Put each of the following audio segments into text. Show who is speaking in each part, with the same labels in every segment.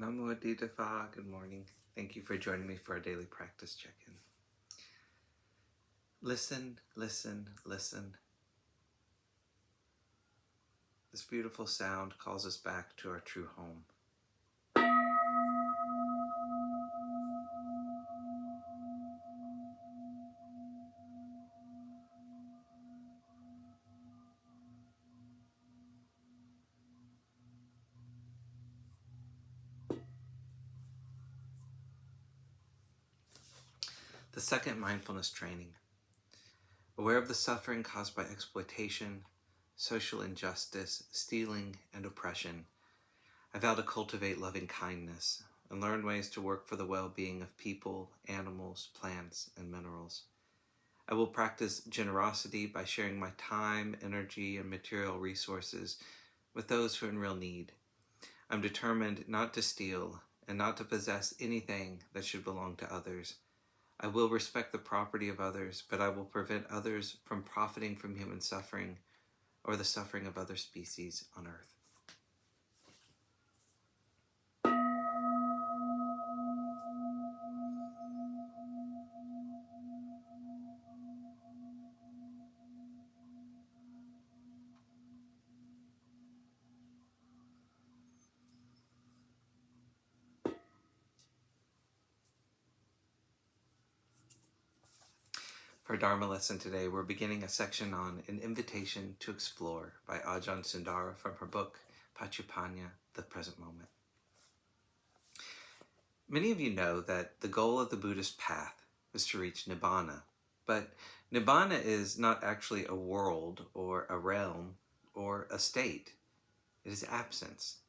Speaker 1: Namo Phat. Good morning. Thank you for joining me for our daily practice check-in. Listen, listen, listen. This beautiful sound calls us back to our true home. The second mindfulness training. Aware of the suffering caused by exploitation, social injustice, stealing, and oppression, I vow to cultivate loving kindness and learn ways to work for the well-being of people, animals, plants, and minerals. I will practice generosity by sharing my time, energy, and material resources with those who are in real need. I'm determined not to steal and not to possess anything that should belong to others. I will respect the property of others, but I will prevent others from profiting from human suffering or the suffering of other species on earth. For our Dharma lesson today, we're beginning a section on An Invitation to Explore by Ajahn Sundara from her book, Paccuppanna, The Present Moment. Many of you know that the goal of the Buddhist path is to reach Nibbana, but Nibbana is not actually a world or a realm or a state. It is absence,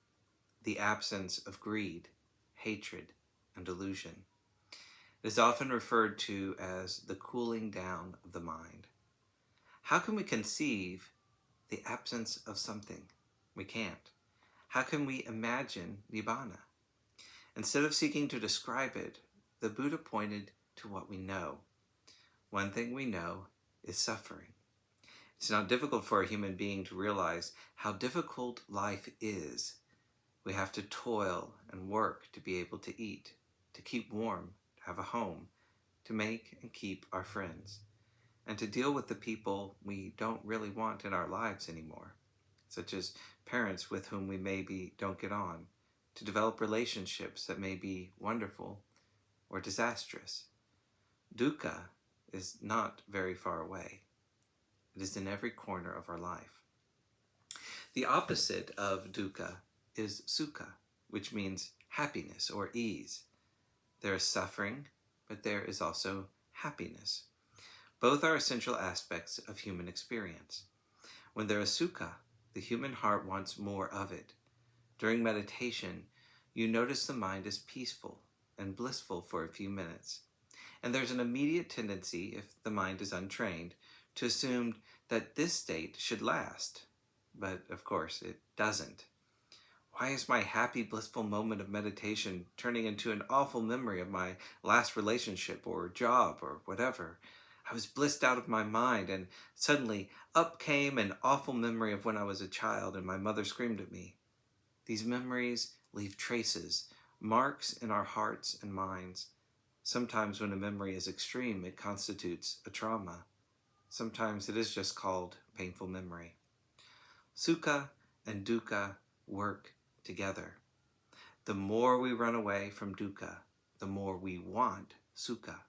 Speaker 1: the absence of greed, hatred, and delusion. It is often referred to as the cooling down of the mind. How can we conceive the absence of something? We can't. How can we imagine Nibbana? Instead of seeking to describe it, the Buddha pointed to what we know. One thing we know is suffering. It's not difficult for a human being to realize how difficult life is. We have to toil and work to be able to eat, to keep warm, to have a home, to make and keep our friends, and to deal with the people we don't really want in our lives anymore, such as parents with whom we maybe don't get on, to develop relationships that may be wonderful or disastrous. Dukkha is not very far away. It is in every corner of our life. The opposite of dukkha is sukha, which means happiness or ease. There is suffering, but there is also happiness. Both are essential aspects of human experience. When there is sukha, the human heart wants more of it. During meditation, you notice the mind is peaceful and blissful for a few minutes, and there's an immediate tendency, if the mind is untrained, to assume that this state should last. But of course, it doesn't. Why is my happy, blissful moment of meditation turning into an awful memory of my last relationship or job or whatever? I was blissed out of my mind, and suddenly up came an awful memory of when I was a child and my mother screamed at me. These memories leave traces, marks in our hearts and minds. Sometimes when a memory is extreme, it constitutes a trauma. Sometimes it is just called painful memory. Sukha and dukkha work together. The more we run away from dukkha, the more we want sukha.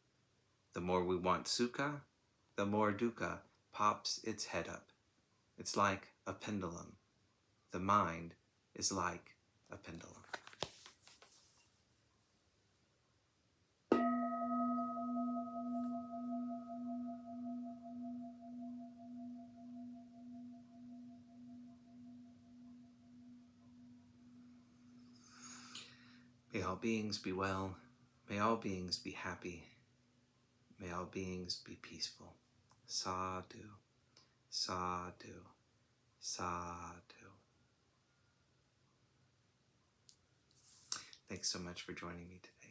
Speaker 1: The more we want sukha, the more dukkha pops its head up. It's like a pendulum. The mind is like a pendulum. May all beings be well. May all beings be happy. May all beings be peaceful. Sadhu, sadhu, sadhu. Thanks so much for joining me today.